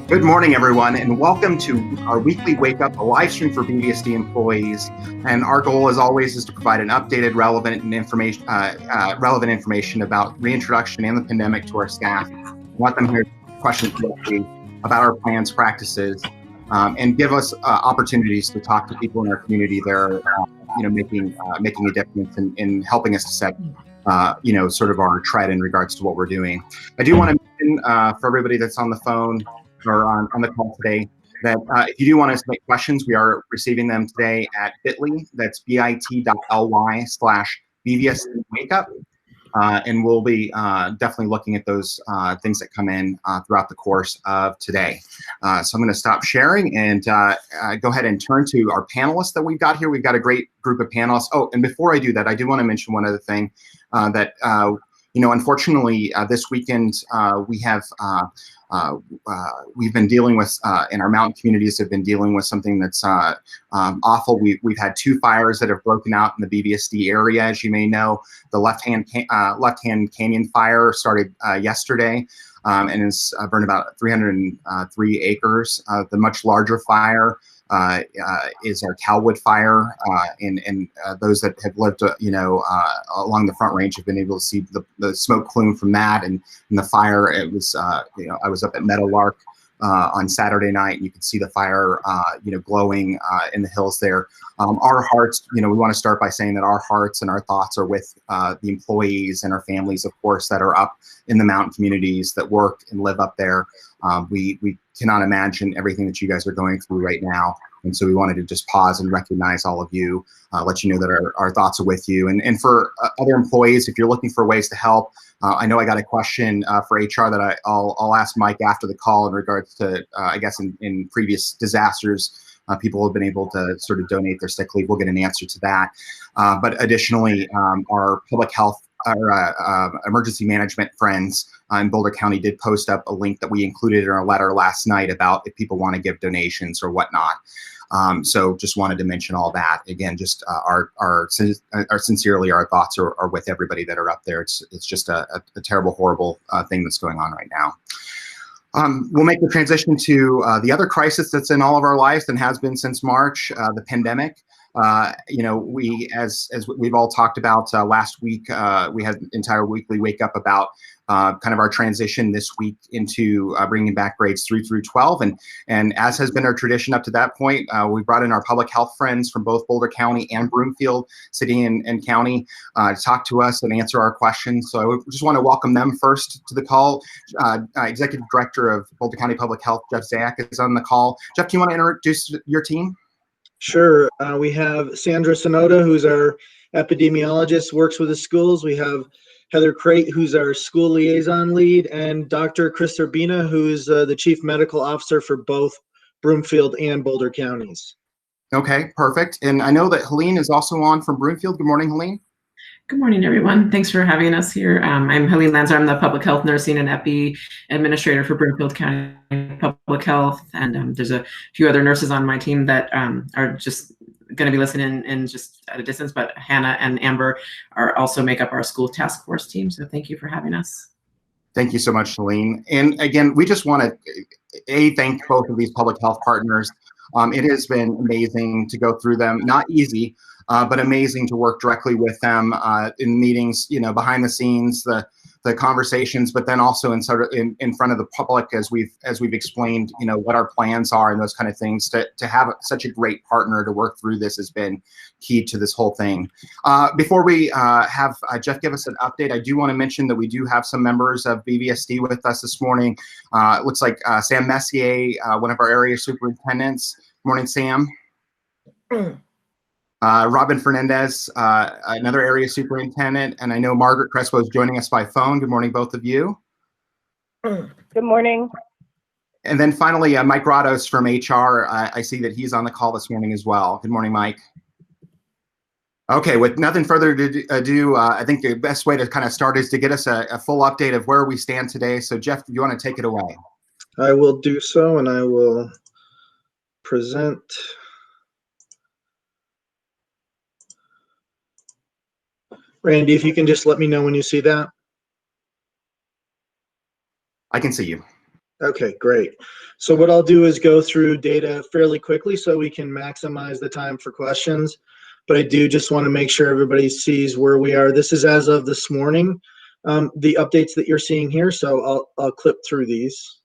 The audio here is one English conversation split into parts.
Good morning, everyone, and welcome to our weekly Wake Up, a live stream for BVSD employees. And our goal, as always, is to provide an updated, relevant information about reintroduction and the pandemic to our staff. Let them hear questions directly about our plans, practices, and give us opportunities to talk to people in our community that are, making a difference in helping us to set, sort of our tread in regards to what we're doing. I do want to mention for everybody that's on the phone or on the call today that if you do want to submit questions, we are receiving them today at bit.ly. That's bit.ly/BVSD Wake Up. And we'll be definitely looking at those things that come in throughout the course of today. So I'm going to stop sharing and go ahead and turn to our panelists that we've got here. We've got a great group of panelists. Oh, and before I do that, I do want to mention one other thing that, unfortunately, this weekend we have we've been dealing with, in our mountain communities have been dealing with something that's awful. We've had two fires that have broken out in the BVSD area, as you may know. The left-hand canyon fire started yesterday and has burned about 303 acres. The much larger fire is our Calwood fire, and those that have lived, along the Front Range have been able to see the smoke plume from that and the fire. It was, I was up at Meadowlark on Saturday night, and you could see the fire, glowing in the hills there. Our hearts, we want to start by saying that our hearts and our thoughts are with the employees and our families, of course, that are up in the mountain communities that work and live up there. We cannot imagine everything that you guys are going through right now. And so we wanted to just pause and recognize all of you, let you know that our thoughts are with you. And for other employees, if you're looking for ways to help, I know I got a question for HR that I'll ask Mike after the call in regards to, I guess, in previous disasters, people have been able to sort of donate their sick leave. We'll get an answer to that. But additionally, our public health, our emergency management friends in Boulder County did post up a link that we included in our letter last night about if people want to give donations or whatnot. So just wanted to mention all that. Again, just sincerely, our thoughts are with everybody that are up there. It's just a terrible, horrible thing that's going on right now. We'll make the transition to the other crisis that's in all of our lives and has been since March, the pandemic. We, as we've all talked about last week, we had an entire weekly wake up about kind of our transition this week into bringing back grades 3 through 12. And as has been our tradition up to that point, we brought in our public health friends from both Boulder County and Broomfield City and County to talk to us and answer our questions. So I just want to welcome them first to the call. Executive Director of Boulder County Public Health, Jeff Zayak, is on the call. Jeff, do you want to introduce your team? Sure. We have Sandra Sonoda, who's our epidemiologist, works with the schools. We have Heather Crate, who's our school liaison lead, and Dr. Chris Urbina, who's the chief medical officer for both Broomfield and Boulder counties. Okay, perfect. And I know that Helene is also on from Broomfield. Good morning, Helene. Good morning, everyone. Thanks for having us here. I'm Helene Lanzer. I'm the public health nursing and epi administrator for Broomfield County Public Health. And there's a few other nurses on my team that are just going to be listening in just at a distance, but Hannah and Amber also make up our school task force team. So thank you for having us. Thank you so much, Helene. And again, we just want to thank both of these public health partners. It has been amazing to go through them. Not easy, but amazing to work directly with them in meetings, behind the scenes, the conversations, but then also in front of the public as we've explained, what our plans are and those kind of things. To have such a great partner to work through this has been key to this whole thing. Before we have Jeff give us an update, I do want to mention that we do have some members of BVSD with us this morning. It looks like Sam Messier, one of our area superintendents. Good morning, Sam. Robin Fernandez, another area superintendent, and I know Margaret Crespo is joining us by phone. Good morning, both of you. Good morning. And then finally, Mike Rados from HR. I see that he's on the call this morning as well. Good morning, Mike. Okay, with nothing further ado, I think the best way to kind of start is to get us a full update of where we stand today. So Jeff, do you want to take it away? I will do so, and I will present. Randy, if you can just let me know when you see that. I can see you. Okay, great. So what I'll do is go through data fairly quickly so we can maximize the time for questions. But I do just want to make sure everybody sees where we are. This is as of this morning, the updates that you're seeing here. So I'll clip through these.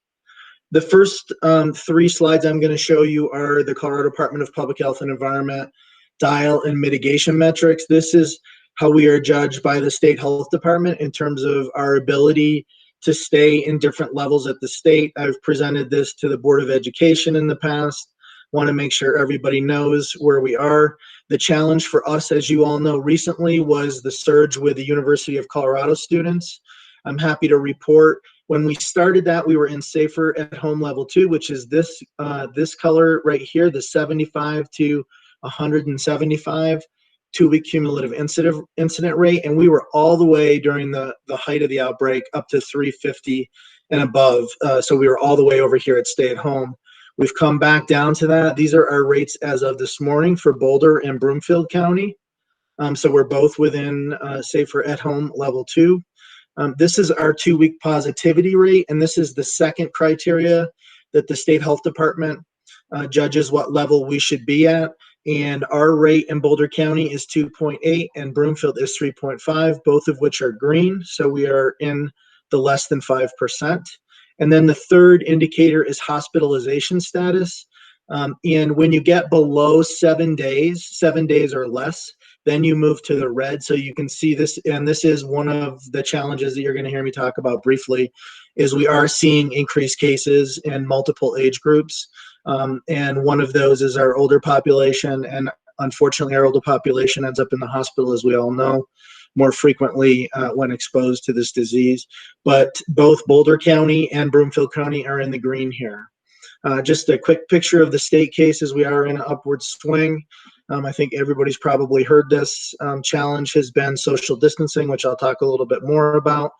The first 3 slides I'm going to show you are the Colorado Department of Public Health and Environment dial and mitigation metrics. This is how we are judged by the state health department in terms of our ability to stay in different levels at the state. I've presented this to the Board of Education in the past. Want to make sure everybody knows where we are. The challenge for us, as you all know, recently was the surge with the University of Colorado students. I'm happy to report when we started that, we were in safer at home level 2, which is this color right here, the 75 to 175 2-week cumulative incident rate, and we were all the way during the height of the outbreak up to 350 and above. So we were all the way over here at stay at home. We've come back down to that. These are our rates as of this morning for Boulder and Broomfield County. So we're both within safer at home level 2. This is our 2-week positivity rate, and this is the second criteria that the state health department judges what level we should be at. And our rate in Boulder County is 2.8 and Broomfield is 3.5, both of which are green. So we are in the less than 5%. And then the third indicator is hospitalization status. And when you get below 7 days or less, then you move to the red. So you can see this, and this is one of the challenges that you're going to hear me talk about briefly, is we are seeing increased cases in multiple age groups. And one of those is our older population. And unfortunately, our older population ends up in the hospital, as we all know, more frequently when exposed to this disease. But both Boulder County and Broomfield County are in the green here. Just a quick picture of the state cases. We are in an upward swing. I think everybody's probably heard this. Challenge has been social distancing, which I'll talk a little bit more about.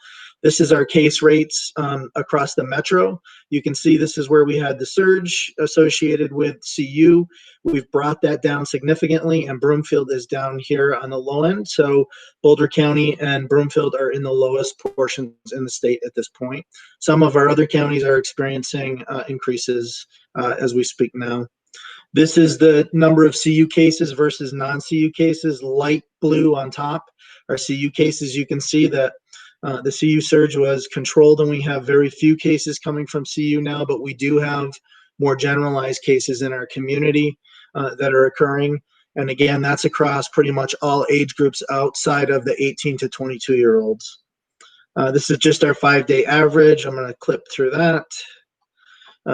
This is our case rates across the metro. You can see this is where we had the surge associated with CU. We've brought that down significantly, and Broomfield is down here on the low end. So Boulder County and Broomfield are in the lowest portions in the state at this point. Some of our other counties are experiencing increases as we speak now. This is the number of CU cases versus non-CU cases, light blue on top. Our CU cases, you can see that the CU surge was controlled, and we have very few cases coming from CU now, but we do have more generalized cases in our community that are occurring. And again, that's across pretty much all age groups outside of the 18 to 22-year-olds. This is just our 5-day average. I'm going to clip through that.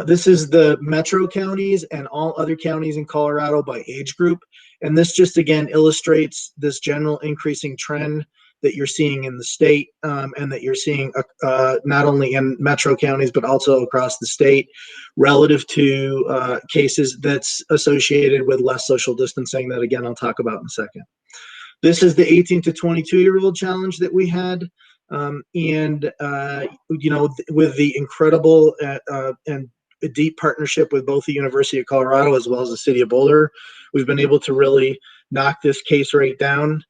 This is the metro counties and all other counties in Colorado by age group. And this just, again, illustrates this general increasing trend that you're seeing in the state and that you're seeing not only in metro counties, but also across the state relative to cases that's associated with less social distancing that, again, I'll talk about in a second. This is the 18 to 22-year-old challenge that we had. You know, with the incredible and a deep partnership with both the University of Colorado as well as the City of Boulder, we've been able to really knock this case rate down.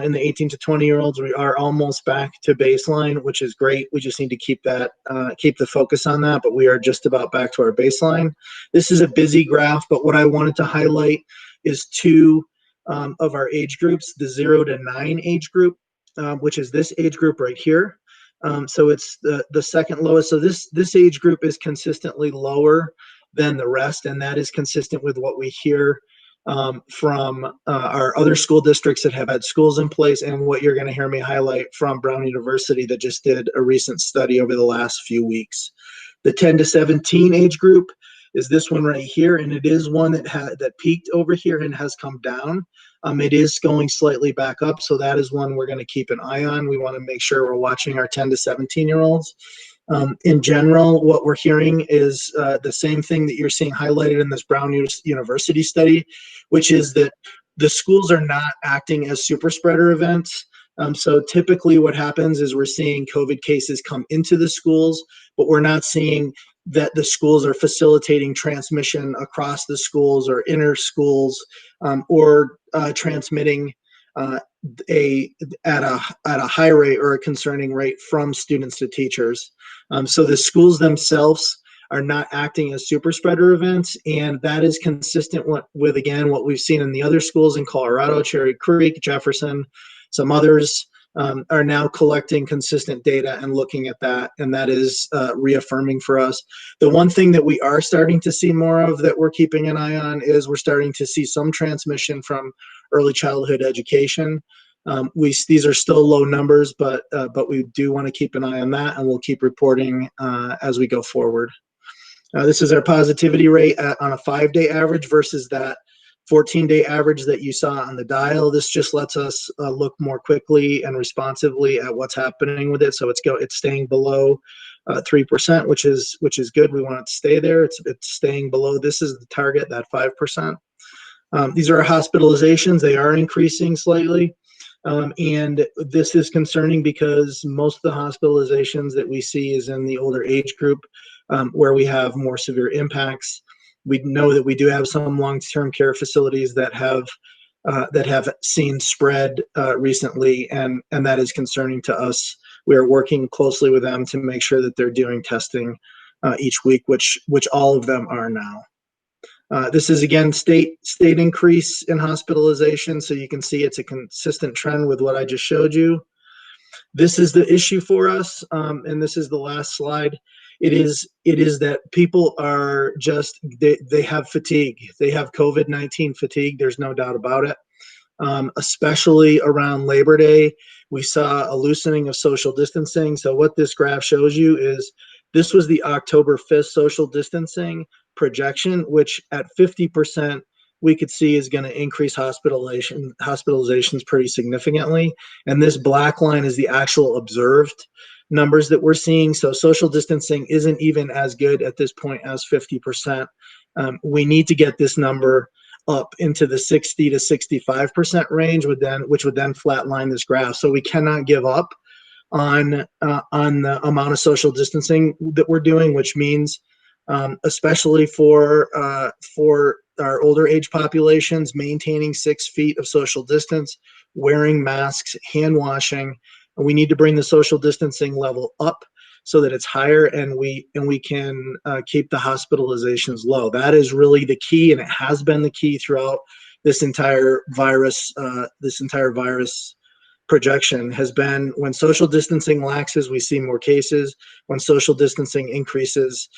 In the 18 to 20-year-olds, we are almost back to baseline, which is great. We just need to keep that, keep the focus on that, but we are just about back to our baseline. This is a busy graph, but what I wanted to highlight is 2 of our age groups, the 0 to 9 age group, which is this age group right here. So it's the second lowest. So this age group is consistently lower than the rest, and that is consistent with what we hear from our other school districts that have had schools in place, and what you're going to hear me highlight from Brown University that just did a recent study over the last few weeks. The 10 to 17 age group is this one right here, and it is one that peaked over here and has come down. It is going slightly back up, so that is one we're going to keep an eye on. We want to make sure we're watching our 10 to 17-year-olds. In general, what we're hearing is the same thing that you're seeing highlighted in this Brown University study, which is that the schools are not acting as super spreader events. So typically what happens is we're seeing COVID cases come into the schools, but we're not seeing that the schools are facilitating transmission across the schools or inter schools or transmitting at a high rate or a concerning rate from students to teachers. So the schools themselves are not acting as super spreader events, and that is consistent with again what we've seen in the other schools in Colorado, Cherry Creek, Jefferson, some others are now collecting consistent data and looking at that, and that is reaffirming for us. The one thing that we are starting to see more of that we're keeping an eye on is we're starting to see some transmission from early childhood education. These are still low numbers, but we do want to keep an eye on that, and we'll keep reporting as we go forward. This is our positivity rate on a 5-day average versus that 14-day average that you saw on the dial. This just lets us look more quickly and responsively at what's happening with it. So it's staying below 3%, which is good. We want it to stay there. It's staying below. This is the target, that 5%. These are our hospitalizations. They are increasing slightly. And this is concerning because most of the hospitalizations that we see is in the older age group, where we have more severe impacts. We know that we do have some long-term care facilities that have seen spread recently, and that is concerning to us. We are working closely with them to make sure that they're doing testing each week, which all of them are now. This is again state increase in hospitalization, so you can see it's a consistent trend with what I just showed you. This is the issue for us, and this is the last slide. It is that people are just they have fatigue. They have COVID-19 fatigue. There's no doubt about it. Especially around Labor Day, we saw a loosening of social distancing. So what this graph shows you is this was the October 5th social distancing projection, which at 50%, we could see is going to increase hospitalizations pretty significantly. And this black line is the actual observed numbers that we're seeing. So social distancing isn't even as good at this point as 50%. We need to get this number up into the 60 to 65% range, which would then flatline this graph. So we cannot give up on the amount of social distancing that we're doing, which means especially for our older age populations, maintaining 6 feet of social distance, wearing masks, hand washing. And we need to bring the social distancing level up so that it's higher, and we can keep the hospitalizations low. That is really the key, and it has been the key throughout this entire virus. Projection has been when social distancing laxes, we see more cases. When social distancing increases,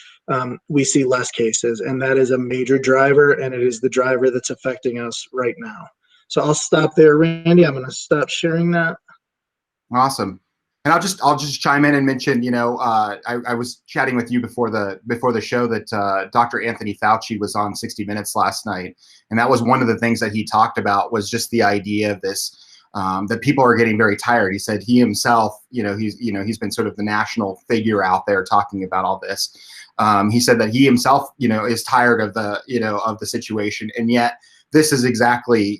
we see less cases, and that is a major driver, and it is the driver that's affecting us right now. So I'll stop there, Randy. I'm going to stop sharing that. Awesome. And I'll just chime in and mention, I was chatting with you before the show that Dr. Anthony Fauci was on 60 Minutes last night, and that was one of the things that he talked about was just the idea of this. That people are getting very tired. He said he himself, he's been sort of the national figure out there talking about all this. He said that he himself, is tired of the situation, and yet this is exactly,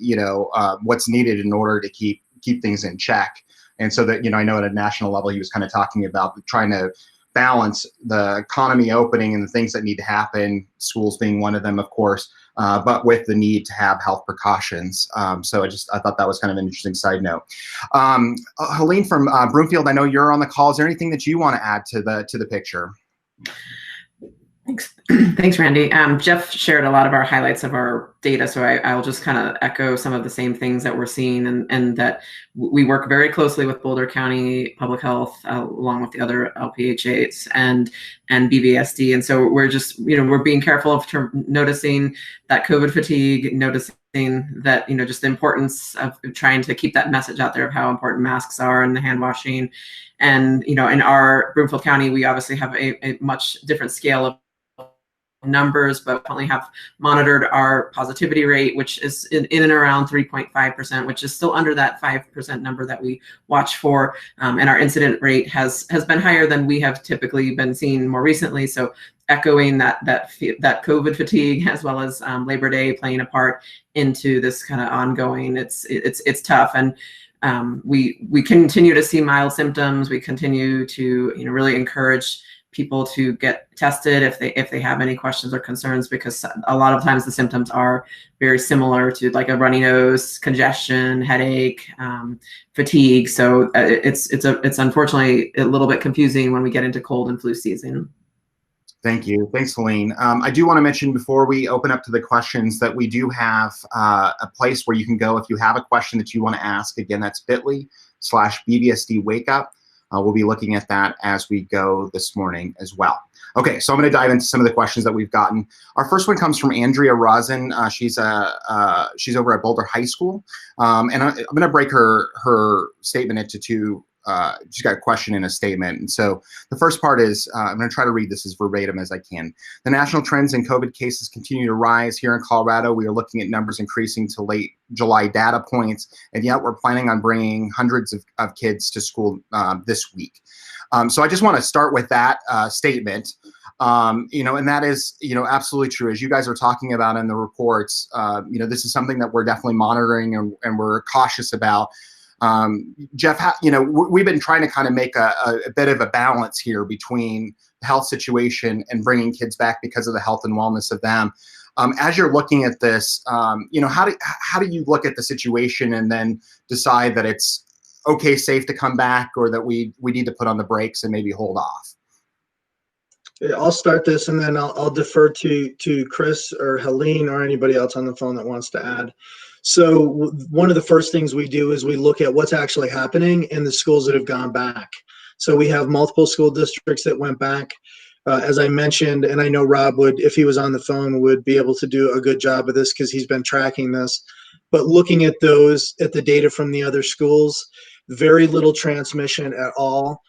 what's needed in order to keep things in check. And so that, I know at a national level, he was kind of talking about trying to balance the economy opening and the things that need to happen, schools being one of them, of course, but with the need to have health precautions. So I thought that was kind of an interesting side note. Helene from Broomfield, I know you're on the call. Is there anything that you want to add to the picture? Thanks, Randy. Jeff shared a lot of our highlights of our data, so I'll just kind of echo some of the same things that we're seeing, and that we work very closely with Boulder County Public Health along with the other LPHAs and BVSD, and so we're just we're being careful of noticing that COVID fatigue, noticing that just the importance of trying to keep that message out there of how important masks are and the hand washing, and in our Broomfield County we obviously have a much different scale of numbers, but definitely have monitored our positivity rate, which is in and around 3.5%, which is still under that 5% number that we watch for. And our incident rate has been higher than we have typically been seeing more recently. So echoing that COVID fatigue as well as Labor Day playing a part into this kind of ongoing. It's tough, and we continue to see mild symptoms. We continue to really encourage people to get tested if they have any questions or concerns, because a lot of times the symptoms are very similar to like a runny nose, congestion, headache, fatigue. So it's unfortunately a little bit confusing when we get into cold and flu season. Thank you. Thanks, Helene. I do want to mention before we open up to the questions that we do have a place where you can go if you have a question that you want to ask. Again, that's bit.ly/BBSD Wake Up. We'll be looking at that as we go this morning as well. Okay, so I'm going to dive into some of the questions that we've gotten. Our first one comes from Andrea Rosin. She's over at Boulder High School, and I'm going to break her statement into two. She's got a question and a statement. And so the first part is, I'm going to try to read this as verbatim as I can. The national trends in COVID cases continue to rise here in Colorado. We are looking at numbers increasing to late July data points, and yet we're planning on bringing hundreds of kids to school this week. So I just want to start with that statement. And that is, absolutely true. As you guys are talking about in the reports, this is something that we're definitely monitoring and we're cautious about. Jeff, we've been trying to kind of make a bit of a balance here between the health situation and bringing kids back because of the health and wellness of them. As you're looking at this, how do you look at the situation and then decide that it's okay, safe to come back, or that we need to put on the brakes and maybe hold off? I'll start this, and then I'll defer to Chris or Helene or anybody else on the phone that wants to add. So one of the first things we do is we look at what's actually happening in the schools that have gone back. So we have multiple school districts that went back. As I mentioned, and I know Rob would, if he was on the phone, would be able to do a good job of this because he's been tracking this. But looking at the data from the other schools, very little transmission at all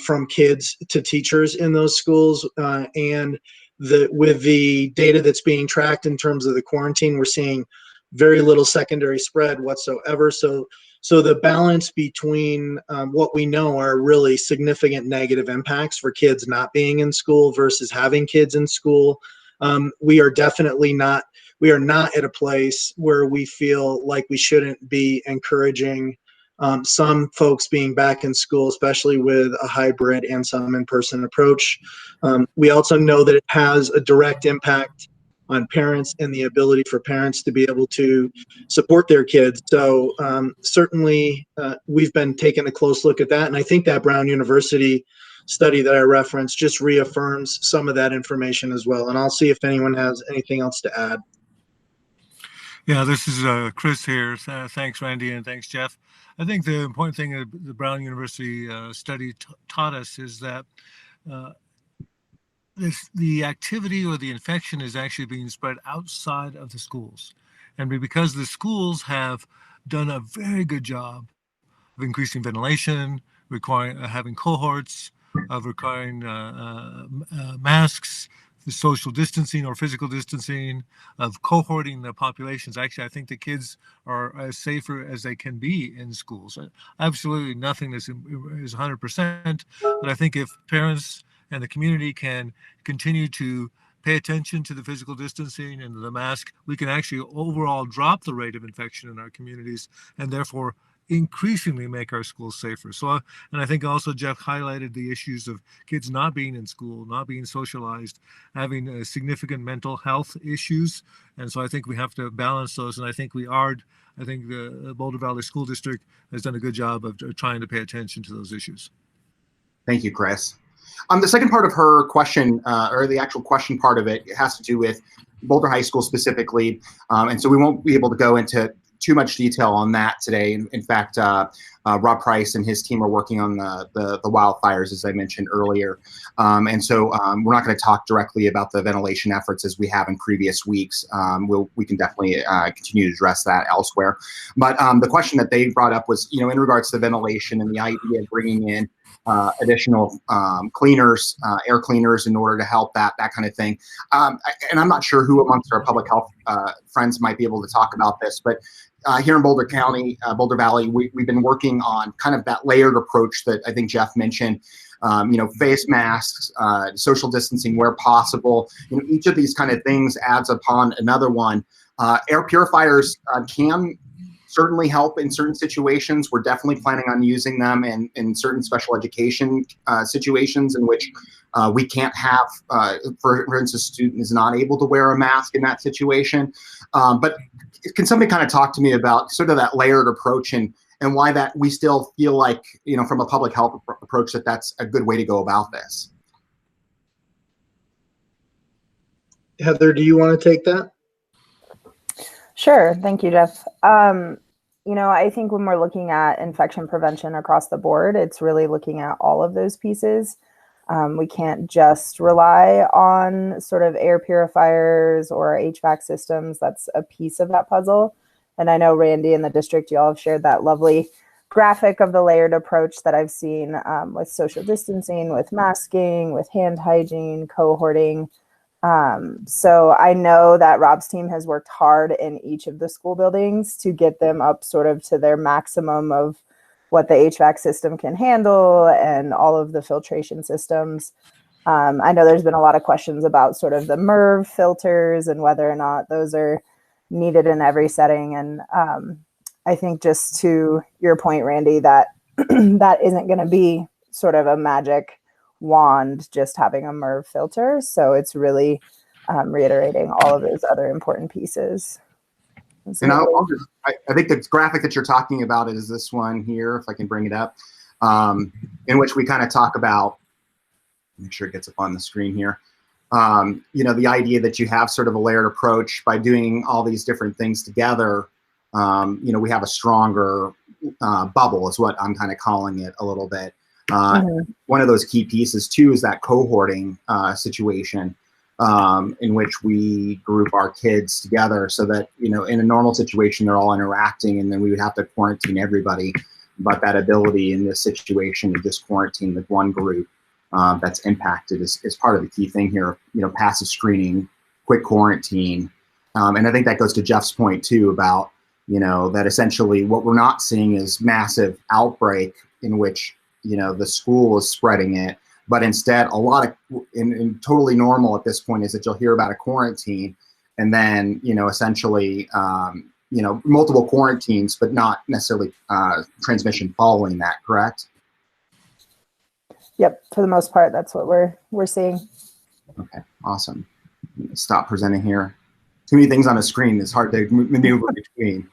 from kids to teachers in those schools. And with the data that's being tracked in terms of the quarantine, we're seeing very little secondary spread whatsoever. So the balance between what we know are really significant negative impacts for kids not being in school versus having kids in school. We are not at a place where we feel like we shouldn't be encouraging some folks being back in school, especially with a hybrid and some in-person approach. We also know that it has a direct impact on parents and the ability for parents to be able to support their kids. So certainly we've been taking a close look at that. And I think that Brown University study that I referenced just reaffirms some of that information as well. And I'll see if anyone has anything else to add. Yeah, this is Chris here. Thanks, Randy, and thanks, Jeff. I think the important thing that the Brown University study taught us is that the activity or the infection is actually being spread outside of the schools. And because the schools have done a very good job of increasing ventilation, having cohorts, of requiring masks, the social distancing or physical distancing, of cohorting the populations. Actually, I think the kids are as safer as they can be in schools. Absolutely nothing is 100%, but I think if parents and the community can continue to pay attention to the physical distancing and the mask, we can actually overall drop the rate of infection in our communities and therefore increasingly make our schools safer. So, and I think also Jeff highlighted the issues of kids not being in school, not being socialized, having significant mental health issues. And so I think we have to balance those. And I think the Boulder Valley School District has done a good job of trying to pay attention to those issues. Thank you, Chris. The second part of her question, or the actual question part of it, has to do with Boulder High School specifically. And so we won't be able to go into too much detail on that today. In fact, Rob Price and his team are working on the wildfires, as I mentioned earlier. And so we're not going to talk directly about the ventilation efforts as we have in previous weeks. We can definitely continue to address that elsewhere. But the question that they brought up was, in regards to ventilation and the idea of bringing in additional cleaners, air cleaners, in order to help that kind of thing. And I'm not sure who amongst our public health friends might be able to talk about this, but here in Boulder County, Boulder Valley, we've been working on kind of that layered approach that I think Jeff mentioned. Face masks, social distancing where possible. Each of these kind of things adds upon another one. Air purifiers can certainly help in certain situations. We're definitely planning on using them in certain special education situations in which we can't have, for instance, a student is not able to wear a mask in that situation. But can somebody kind of talk to me about sort of that layered approach and why that we still feel like, from a public health approach, that's a good way to go about this? Heather, do you want to take that? Sure. Thank you, Jeff. I think when we're looking at infection prevention across the board, it's really looking at all of those pieces. We can't just rely on sort of air purifiers or HVAC systems. That's a piece of that puzzle. And I know Randy and the district, you all have shared that lovely graphic of the layered approach that I've seen with social distancing, with masking, with hand hygiene, cohorting. So I know that Rob's team has worked hard in each of the school buildings to get them up sort of to their maximum of what the HVAC system can handle and all of the filtration systems. I know there's been a lot of questions about sort of the MERV filters and whether or not those are needed in every setting. And I think just to your point, Randy, that that isn't going to be sort of a magic wand just having a MERV filter. So it's really reiterating all of those other important pieces. And I think the graphic that you're talking about is this one here, if I can bring it up, in which we kind of talk about, make sure it gets up on the screen here, the idea that you have sort of a layered approach by doing all these different things together. We have a stronger bubble is what I'm kind of calling it a little bit. One of those key pieces too is that cohorting situation in which we group our kids together so that, in a normal situation, they're all interacting and then we would have to quarantine everybody. But that ability in this situation to just quarantine with one group that's impacted is part of the key thing here, passive screening, quick quarantine. And I think that goes to Jeff's point too about, that essentially what we're not seeing is massive outbreak in which the school is spreading it, but instead a lot of, and totally normal at this point is that you'll hear about a quarantine and then, essentially, multiple quarantines, but not necessarily transmission following that, correct? Yep, for the most part, that's what we're seeing. Okay, awesome. Stop presenting here. Too many things on a screen, it's hard to maneuver between.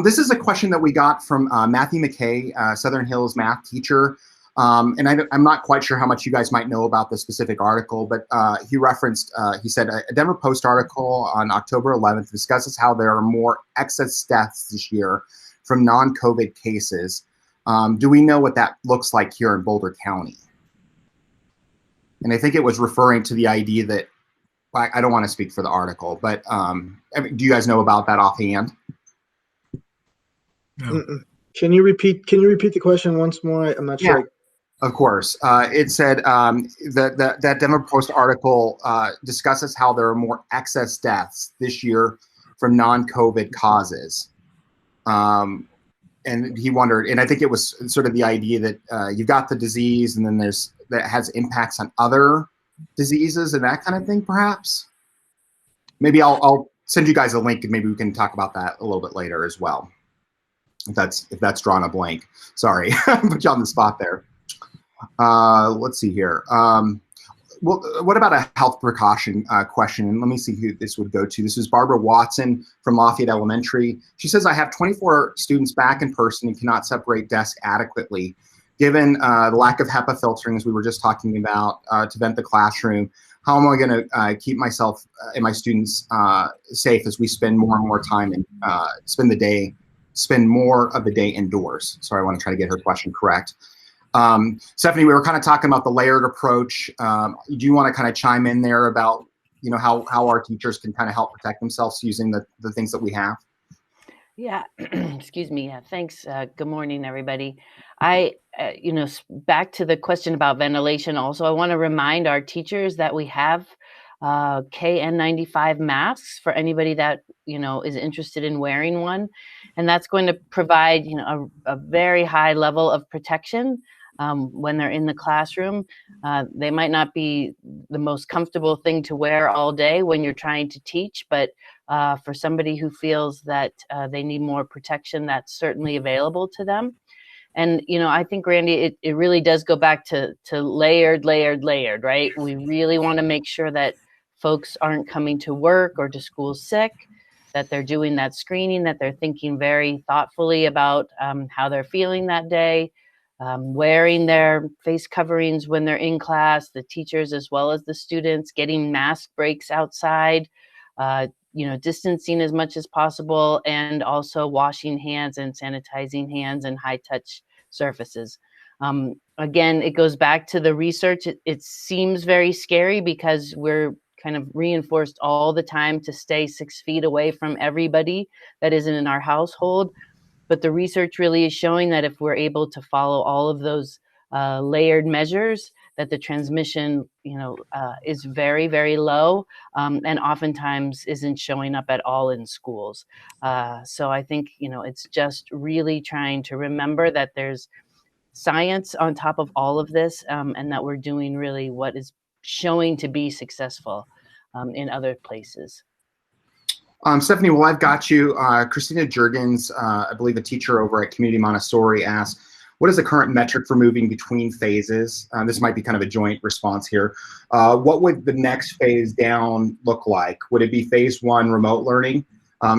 This is a question that we got from Matthew McKay, Southern Hills math teacher. And I'm not quite sure how much you guys might know about this specific article, but he said, a Denver Post article on October 11th discusses how there are more excess deaths this year from non-COVID cases. Do we know what that looks like here in Boulder County? And I think it was referring to the idea that, I don't want to speak for the article, but do you guys know about that offhand? No. Can you repeat the question once more? I'm not sure. Of course. It said that Denver Post article discusses how there are more excess deaths this year from non-COVID causes. And he wondered, and I think it was sort of the idea that you've got the disease and then that has impacts on other diseases and that kind of thing, perhaps. Maybe I'll send you guys a link and maybe we can talk about that a little bit later as well. If that's drawn a blank, sorry, put you on the spot there. Let's see here. Well, what about a health precaution question? And let me see who this would go to. This is Barbara Watson from Lafayette Elementary. She says, I have 24 students back in person and cannot separate desks adequately. Given the lack of HEPA filtering, as we were just talking about, to vent the classroom, how am I going to keep myself and my students safe as we spend more and more time and spend more of the day indoors? Sorry, I want to try to get her question correct. Stephanie, we were kind of talking about the layered approach. Do you want to kind of chime in there about, how our teachers can kind of help protect themselves using the things that we have? Yeah, excuse me. Yeah, thanks. Good morning, everybody. Back to the question about ventilation also, I want to remind our teachers that we have KN95 masks for anybody that, is interested in wearing one. And that's going to provide, a very high level of protection when they're in the classroom. They might not be the most comfortable thing to wear all day when you're trying to teach, but for somebody who feels that they need more protection, that's certainly available to them. And, I think, Randy, it really does go back to layered, right? We really want to make sure that folks aren't coming to work or to school sick, that they're doing that screening, that they're thinking very thoughtfully about how they're feeling that day. wearing their face coverings when they're in class, the teachers as well as the students, getting mask breaks outside, distancing as much as possible, and also washing hands and sanitizing hands and high touch surfaces. Again, it goes back to the research. It seems very scary because we're kind of reinforced all the time to stay 6 feet away from everybody that isn't in our household. But the research really is showing that if we're able to follow all of those layered measures, that the transmission, is very, very low, and oftentimes isn't showing up at all in schools. So I think, it's just really trying to remember that there's science on top of all of this, and that we're doing really what is showing to be successful in other places. Stephanie, well, I've got you. Christina Jurgens, I believe a teacher over at Community Montessori, asked, what is the current metric for moving between phases? This might be kind of a joint response here. What would the next phase down look like? Would it be phase 1 remote learning?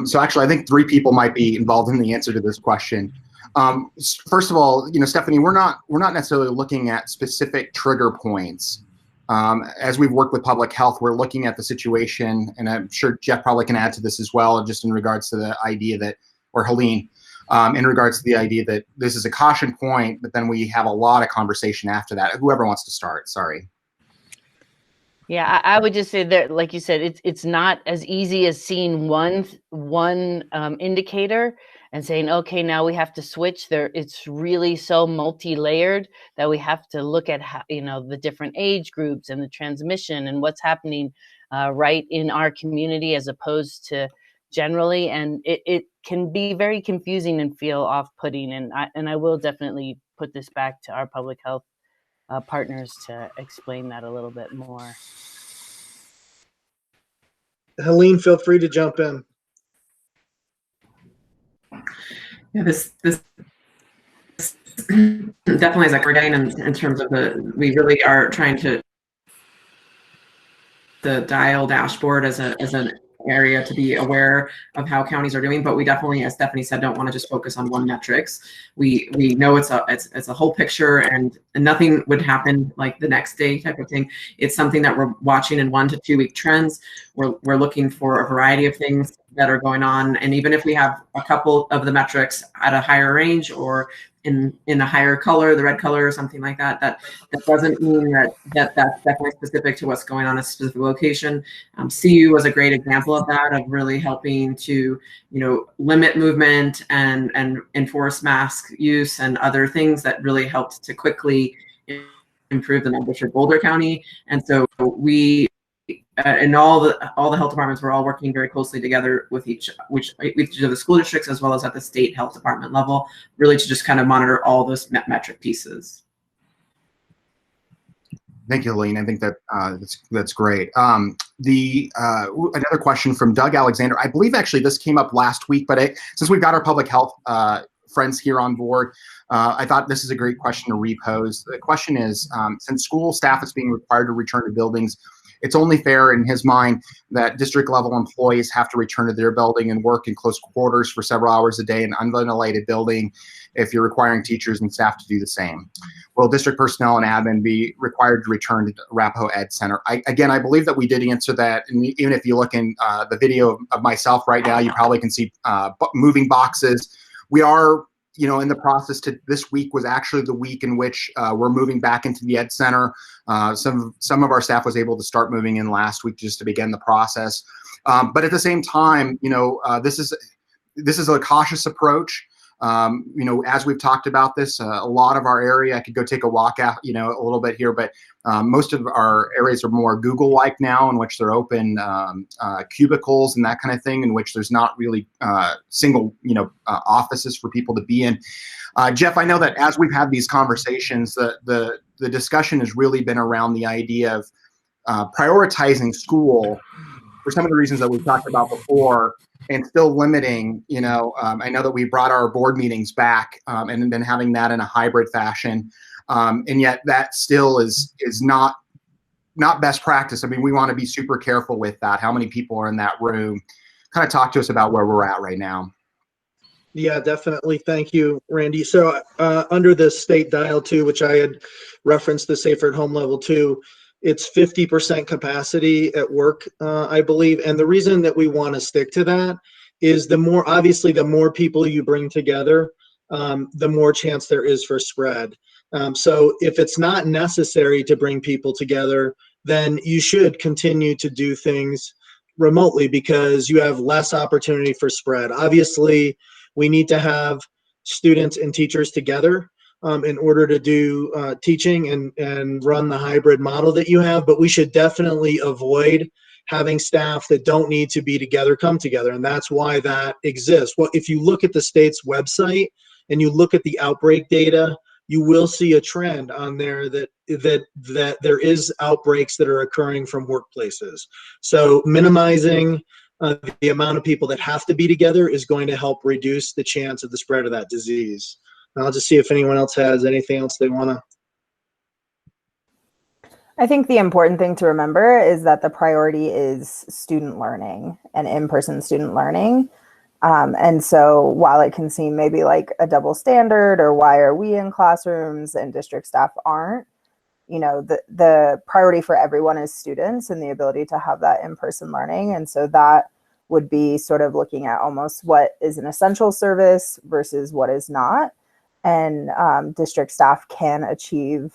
So actually, I think 3 people might be involved in the answer to this question. First of all, Stephanie, we're not necessarily looking at specific trigger points. As we've worked with public health, we're looking at the situation, and I'm sure Jeff probably can add to this as well, just in regards to the idea that, or Helene, in regards to the idea that this is a caution point, but then we have a lot of conversation after that. Whoever wants to start, sorry. Yeah, I would just say that, like you said, it's not as easy as seeing one indicator and saying, okay, now we have to switch. It's really so multi-layered that we have to look at how, the different age groups and the transmission and what's happening right in our community as opposed to generally. And it can be very confusing and feel off-putting. And I will definitely put this back to our public health partners to explain that a little bit more. Helene, feel free to jump in. Yeah, this definitely is aggregating in terms of we really are trying to the dial dashboard as an area to be aware of how counties are doing, but we definitely, as Stephanie said, don't want to just focus on one metrics. We know it's a whole picture, and nothing would happen like the next day type of thing. It's something that we're watching in 1 to 2 week trends. We're looking for a variety of things that are going on, and even if we have a couple of the metrics at a higher range or in a higher color, the red color or something like that, that doesn't mean that's definitely specific to what's going on in a specific location. CU was a great example of that, of really helping to limit movement and enforce mask use and other things that really helped to quickly improve the numbers for Boulder County. And so we and all the health departments were all working very closely together with each of the school districts as well as at the state health department level, really to just kind of monitor all those metric pieces. Thank you, Helene. I think that that's great. Another question from Doug Alexander. I believe actually this came up last week, but since we've got our public health friends here on board, I thought this is a great question to repose. The question is, since school staff is being required to return to buildings, it's only fair in his mind that district level employees have to return to their building and work in close quarters for several hours a day in an unventilated building if you're requiring teachers and staff to do the same. Will district personnel and admin be required to return to Arapahoe Ed Center? Again, I believe that we did answer that. And even if you look in the video of myself right now, you probably can see moving boxes. We are in the process this week was actually the week in which we're moving back into the Ed Center. Some of our staff was able to start moving in last week just to begin the process. But at the same time, this is a cautious approach. As we've talked about this, a lot of our area, I could go take a walk out, a little bit here, but most of our areas are more Google-like now, in which they're open cubicles and that kind of thing, in which there's not really single, offices for people to be in. Jeff, I know that as we've had these conversations, the discussion has really been around the idea of prioritizing school for some of the reasons that we've talked about before, and still limiting, I know that we brought our board meetings back and been having that in a hybrid fashion. And yet that still is not best practice. I mean, we want to be super careful with that. How many people are in that room? Kind of talk to us about where we're at right now. Yeah, definitely. Thank you, Randy. So under the state dial 2, which I had referenced the Safer at Home level 2, it's 50% capacity at work, I believe. And the reason that we want to stick to that is obviously, the more people you bring together, the more chance there is for spread. So if it's not necessary to bring people together, then you should continue to do things remotely because you have less opportunity for spread. Obviously, we need to have students and teachers together in order to do teaching and run the hybrid model that you have, but we should definitely avoid having staff that don't need to be together come together, and that's why that exists. Well, if you look at the state's website and you look at the outbreak data, you will see a trend on there that there is outbreaks that are occurring from workplaces. So minimizing the amount of people that have to be together is going to help reduce the chance of the spread of that disease. And I'll just see if anyone else has anything else they want to. I think the important thing to remember is that the priority is student learning and in-person student learning. And so while it can seem maybe like a double standard or why are we in classrooms and district staff aren't, you know, the priority for everyone is students and the ability to have that in-person learning. And so that would be sort of looking at almost what is an essential service versus what is not. And district staff can achieve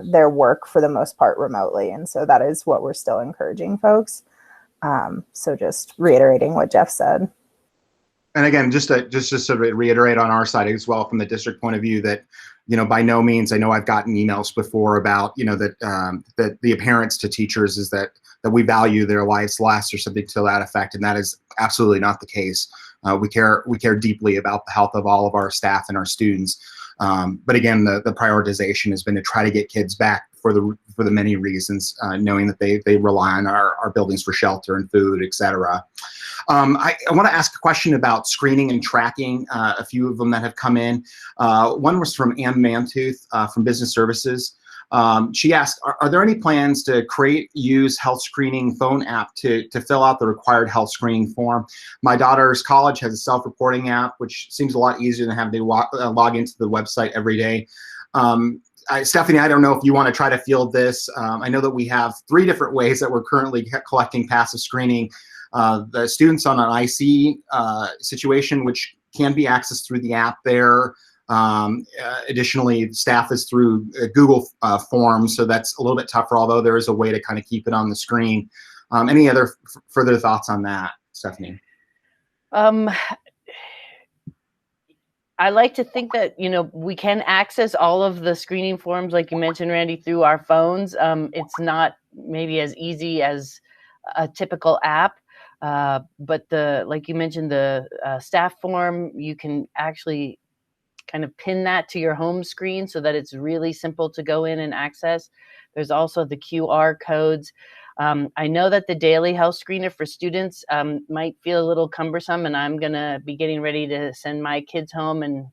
their work for the most part remotely. And so that is what we're still encouraging folks. So just reiterating what Jeff said. And again, just to reiterate on our side as well from the district point of view that, you know, by no means, I know I've gotten emails before about, you know, that the appearance to teachers is that we value their lives less or something to that effect, and that is absolutely not the case. We care deeply about the health of all of our staff and our students. But again, the prioritization has been to try to get kids back for the many reasons, knowing that they rely on our buildings for shelter and food, et cetera. I want to ask a question about screening and tracking, a few of them that have come in. One was from Ann Mantooth from Business Services. She asked, are there any plans to use health screening phone app to fill out the required health screening form? My daughter's college has a self-reporting app, which seems a lot easier than having to log into the website every day. Stephanie, I don't know if you want to try to field this. I know that we have 3 different ways that we're currently collecting passive screening. The students on an IC situation, which can be accessed through the app there. Additionally, staff is through Google Forms, so that's a little bit tougher, although there is a way to kind of keep it on the screen. Any other further thoughts on that, Stephanie? I like to think that, you know, we can access all of the screening forms, like you mentioned, Randy, through our phones. It's not maybe as easy as a typical app, but like you mentioned, the staff form, you can actually kind of pin that to your home screen so that it's really simple to go in and access. There's also the QR codes. I know that the daily health screener for students might feel a little cumbersome, and I'm going to be getting ready to send my kids home and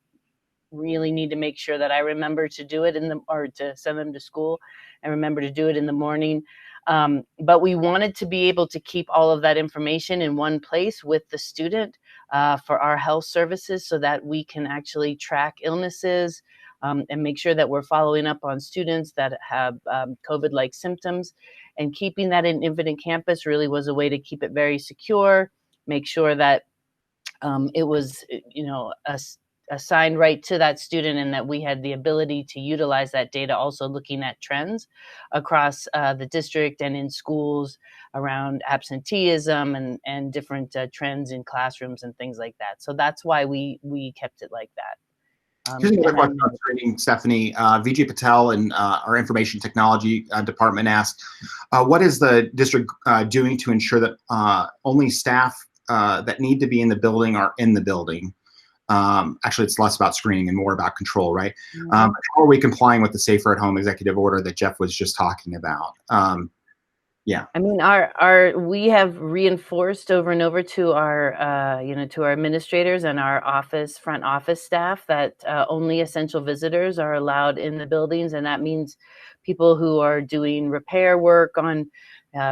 really need to make sure that I remember to do it or to send them to school and remember to do it in the morning. But we wanted to be able to keep all of that information in one place with the student for our health services so that we can actually track illnesses and make sure that we're following up on students that have COVID-like symptoms. And keeping that in Infinite Campus really was a way to keep it very secure, make sure that it was, you know, assigned right to that student and that we had the ability to utilize that data, also looking at trends across the district and in schools around absenteeism and different trends in classrooms and things like that. So that's why we kept it like that. Here's another question on screening, Stephanie. Vijay Patel in our information technology department asked, what is the district doing to ensure that only staff that need to be in the building are in the building? Actually, it's less about screening and more about control, right? Mm-hmm. How are we complying with the Safer at Home executive order that Jeff was just talking about? Yeah. I mean, we have reinforced over and over to our, to our administrators and our front office staff that only essential visitors are allowed in the buildings. And that means people who are doing repair work on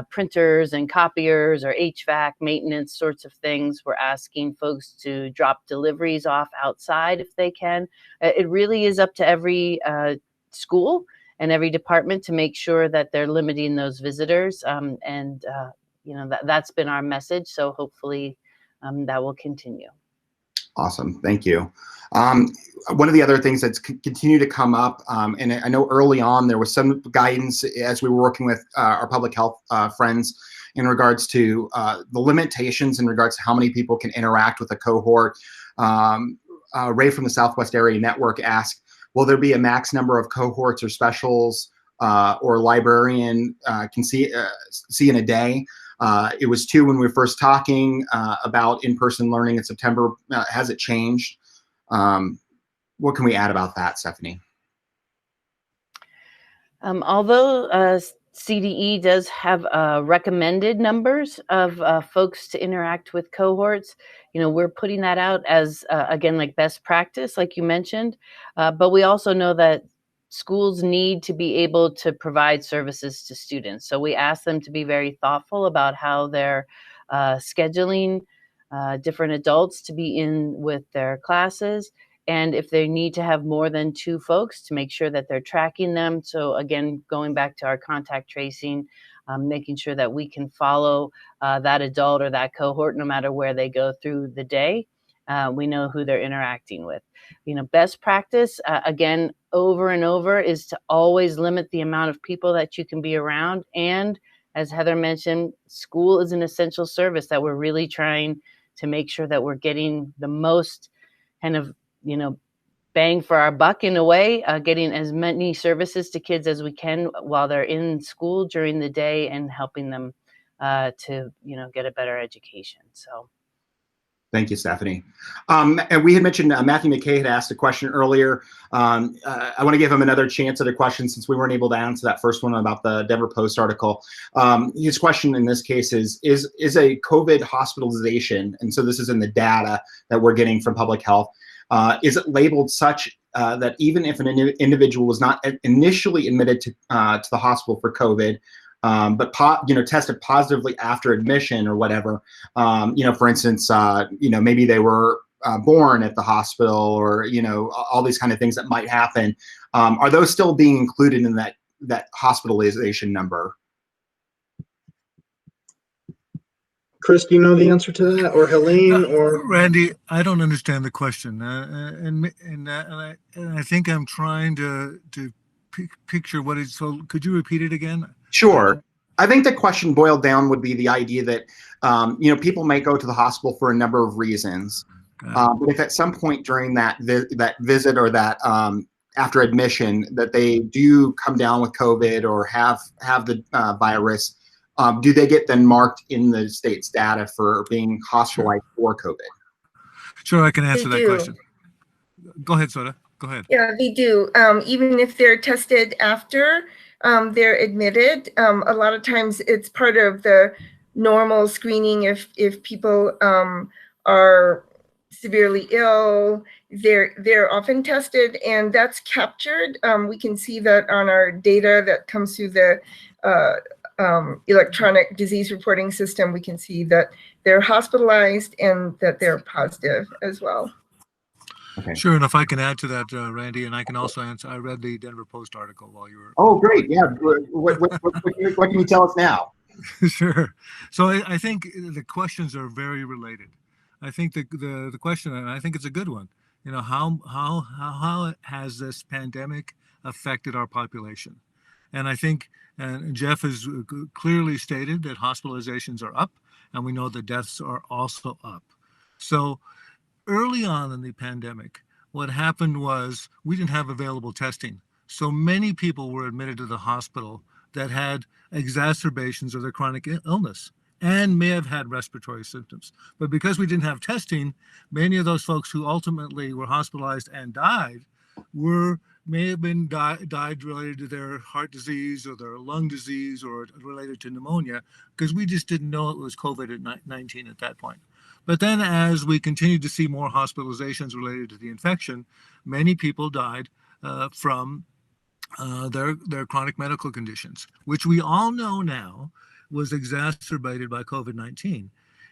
printers and copiers or HVAC maintenance sorts of things. We're asking folks to drop deliveries off outside if they can. It really is up to every school and every department to make sure that they're limiting those visitors. That's been our message. So hopefully that will continue. Awesome. Thank you. One of the other things that's continued to come up, and I know early on there was some guidance as we were working with our public health friends in regards to the limitations in regards to how many people can interact with a cohort. Ray from the Southwest Area Network asked, will there be a max number of cohorts or specials or librarian can see in a day? It was 2 when we were first talking about in-person learning in September. Has it changed? What can we add about that, Stephanie? Although CDE does have recommended numbers of folks to interact with cohorts, we're putting that out as, again, like best practice, like you mentioned. But we also know that schools need to be able to provide services to students. So we ask them to be very thoughtful about how they're scheduling different adults to be in with their classes. And if they need to have more than 2 folks, to make sure that they're tracking them. So again, going back to our contact tracing, making sure that we can follow that adult or that cohort no matter where they go through the day. We know who they're interacting with. Best practice, again, over and over, is to always limit the amount of people that you can be around. And as Heather mentioned, school is an essential service that we're really trying to make sure that we're getting the most kind of bang for our buck in a way, getting as many services to kids as we can while they're in school during the day and helping them to get a better education. So. Thank you, Stephanie. And we had mentioned Matthew McKay had asked a question earlier. I want to give him another chance at a question since we weren't able to answer that first one about the Denver Post article. His question in this case is a COVID hospitalization, and so this is in the data that we're getting from public health, is it labeled such that even if an individual was not initially admitted to the hospital for COVID, but tested positively after admission or whatever, for instance, maybe they were born at the hospital, or all these kind of things that might happen, are those still being included in that hospitalization number? Chris, do you know the answer to that, or Helene, or Randy? I don't understand the question, and I think I'm trying to picture what is. So, could you repeat it again? Sure. I think the question boiled down would be the idea that people may go to the hospital for a number of reasons, but if at some point during that visit or that after admission that they do come down with COVID or have the virus. Do they get then marked in the state's data for being hospitalized for COVID? Sure, I can answer that question. Go ahead, Soda. Go ahead. Yeah, they do. Even if they're tested after they're admitted, a lot of times it's part of the normal screening. If people are severely ill, they're often tested, and that's captured. We can see that on our data that comes through the electronic disease reporting system. We can see that they're hospitalized and that they're positive as well. Okay. Sure, and if I can add to that, Randy, and I can also answer. I read the Denver Post article while you were. Oh, great! Yeah, what can you tell us now? Sure. So I think the questions are very related. I think the question, and I think it's a good one. How has this pandemic affected our population? And I think, and Jeff has clearly stated that hospitalizations are up, and we know the deaths are also up. So early on in the pandemic, what happened was we didn't have available testing. So many people were admitted to the hospital that had exacerbations of their chronic illness and may have had respiratory symptoms. But because we didn't have testing, many of those folks who ultimately were hospitalized and died were may have been died related to their heart disease or their lung disease or related to pneumonia, because we just didn't know it was COVID-19 at that point. But then as we continued to see more hospitalizations related to the infection, many people died from their chronic medical conditions, which we all know now was exacerbated by COVID-19.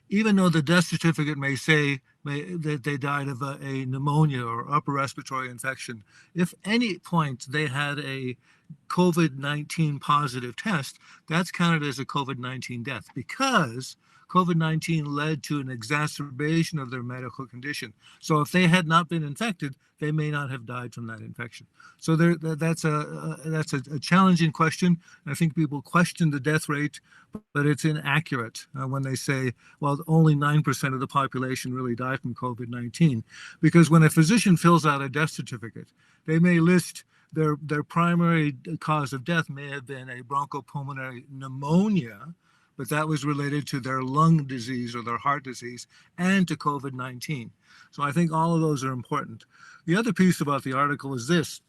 Even though the death certificate may say that they died of a pneumonia or upper respiratory infection, if any point they had a COVID-19 positive test, that's counted as a COVID-19 death, because COVID-19 led to an exacerbation of their medical condition. So if they had not been infected, they may not have died from that infection. So that's a challenging question. I think people question the death rate, but it's inaccurate when they say, well, only 9% of the population really died from COVID-19. Because when a physician fills out a death certificate, they may list their primary cause of death may have been a bronchopulmonary pneumonia, but that was related to their lung disease or their heart disease and to COVID-19. So I think all of those are important. The other piece about the article is this: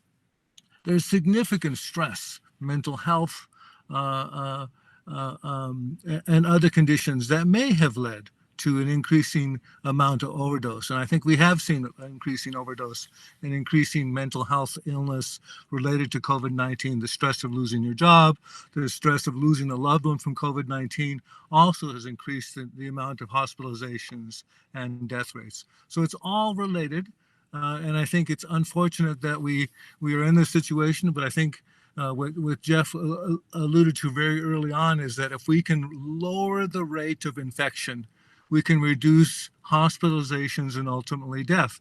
there's significant stress, mental health, and other conditions that may have led to an increasing amount of overdose. And I think we have seen an increasing overdose and increasing mental health illness related to COVID-19. The stress of losing your job, the stress of losing a loved one from COVID-19 also has increased the amount of hospitalizations and death rates. So it's all related. And I think it's unfortunate that we are in this situation, but I think what Jeff alluded to very early on is that if we can lower the rate of infection, we can reduce hospitalizations and ultimately death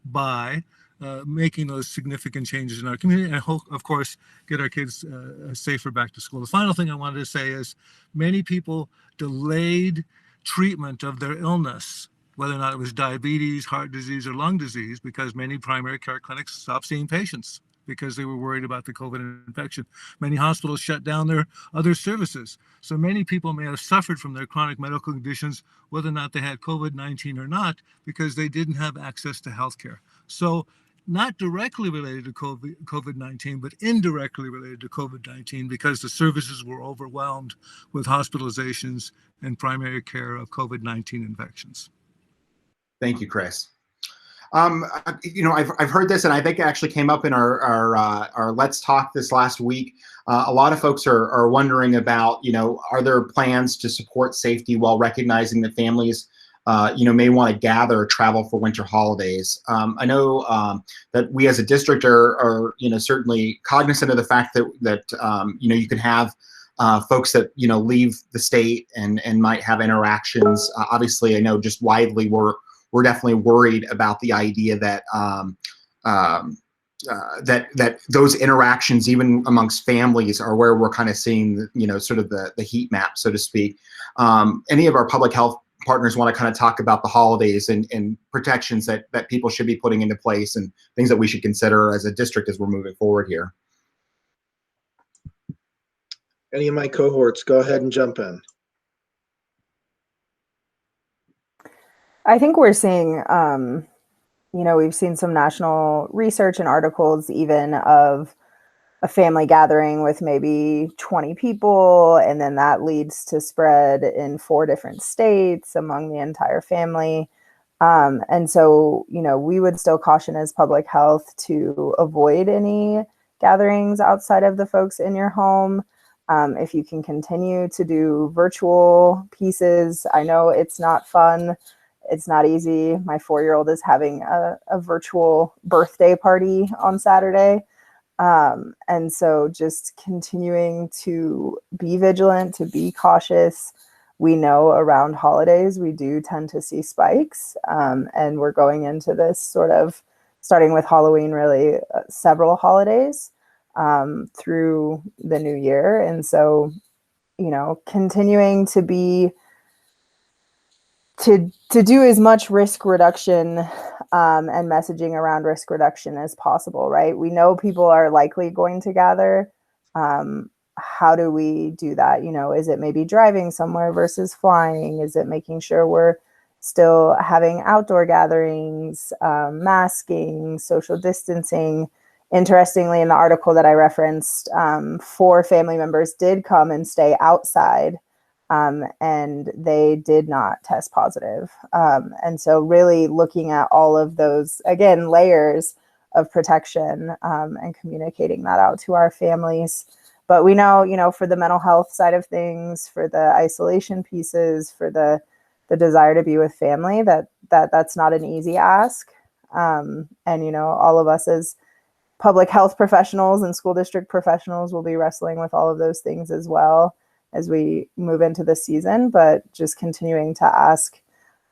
by making those significant changes in our community, and hope, of course, get our kids safer back to school. The final thing I wanted to say is many people delayed treatment of their illness, whether or not it was diabetes, heart disease, or lung disease, because many primary care clinics stopped seeing patients because they were worried about the COVID infection. Many hospitals shut down their other services. So many people may have suffered from their chronic medical conditions, whether or not they had COVID-19 or not, because they didn't have access to healthcare. So not directly related to COVID-19, but indirectly related to COVID-19, because the services were overwhelmed with hospitalizations and primary care of COVID-19 infections. Thank you, Chris. I've heard this, and I think it actually came up in our Let's Talk this last week. A lot of folks are wondering about, are there plans to support safety while recognizing that families, may want to gather or travel for winter holidays. I know that we as a district are certainly cognizant of the fact that you can have folks that leave the state and might have interactions. Obviously, I know just widely we're definitely worried about the idea that that those interactions, even amongst families, are where we're kind of seeing, sort of the heat map, so to speak. Any of our public health partners want to kind of talk about the holidays and protections that people should be putting into place and things that we should consider as a district as we're moving forward here? Any of my cohorts, go ahead and jump in. I think we're seeing, we've seen some national research and articles even of a family gathering with maybe 20 people, and then that leads to spread in 4 different states among the entire family. And so, we would still caution as public health to avoid any gatherings outside of the folks in your home. If you can continue to do virtual pieces, I know it's not fun. It's not easy. My 4-year-old is having a virtual birthday party on Saturday. And so just continuing to be vigilant, to be cautious. We know around holidays, we do tend to see spikes. And we're going into this sort of, starting with Halloween, really several holidays through the new year. And so, continuing to be to do as much risk reduction and messaging around risk reduction as possible, right? We know people are likely going to gather. How do we do that? Is it maybe driving somewhere versus flying? Is it making sure we're still having outdoor gatherings, masking, social distancing? interestingly, in the article that I referenced, 4 family members did come and stay outside, and they did not test positive. And so really looking at all of those, again, layers of protection, and communicating that out to our families. But we know, for the mental health side of things, for the isolation pieces, for the desire to be with family, that's not an easy ask. And, all of us as public health professionals and school district professionals will be wrestling with all of those things as well as we move into the season, but just continuing to ask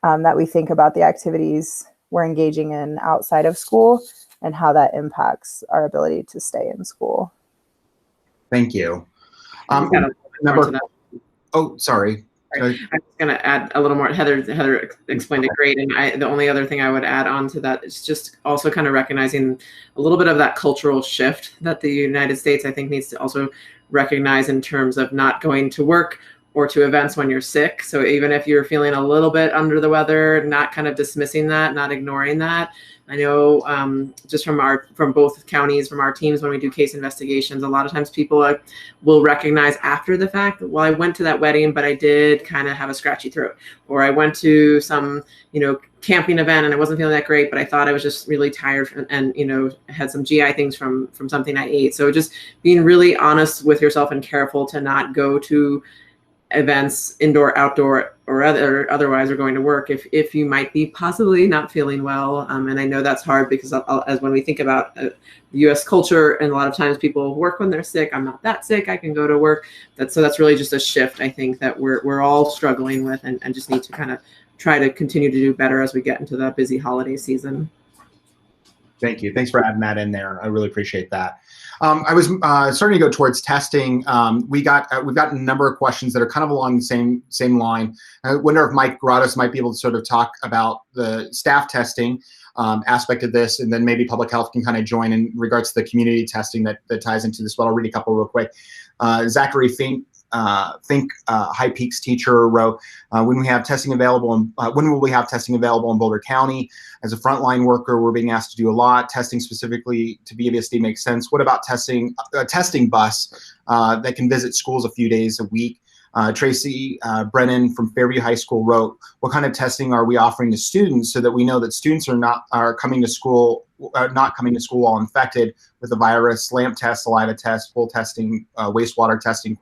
that we think about the activities we're engaging in outside of school and how that impacts our ability to stay in school. Thank you. Sorry. I was going to add a little more. Heather explained it great, and the only other thing I would add on to that is just also kind of recognizing a little bit of that cultural shift that the United States, I think, needs to also recognize in terms of not going to work or to events when you're sick. So even if you're feeling a little bit under the weather, not kind of dismissing that, not ignoring that. I know just from both counties, from our teams, when we do case investigations, a lot of times people will recognize after the fact, well, I went to that wedding, but I did kind of have a scratchy throat, or I went to some, camping event and I wasn't feeling that great, but I thought I was just really tired and had some GI things from something I ate. So just being really honest with yourself and careful to not go to events, indoor, outdoor, or otherwise, are going to work if you might be possibly not feeling well. And I know that's hard because as when we think about U.S. culture, and a lot of times people work when they're sick. I'm not that sick, I can go to work. That's really just a shift, I think, that we're all struggling with and just need to kind of try to continue to do better as we get into the busy holiday season. Thank you. Thanks for adding that in there. I really appreciate that. I was starting to go towards testing. We've gotten a number of questions that are kind of along the same line. I wonder if Mike Grados might be able to sort of talk about the staff testing aspect of this, and then maybe public health can kind of join in regards to the community testing that ties into this. But I'll read a couple real quick. Zachary Fink, High Peaks teacher, wrote, when will we have testing available in Boulder County? As a frontline worker, we're being asked to do a lot. Testing specifically to BVSD makes sense. What about a testing bus that can visit schools a few days a week? Tracy Brennan from Fairview High School wrote, what kind of testing are we offering to students so that we know that students are not coming to school all infected with the virus? Lamp test, saliva test, full testing, wastewater testing, ?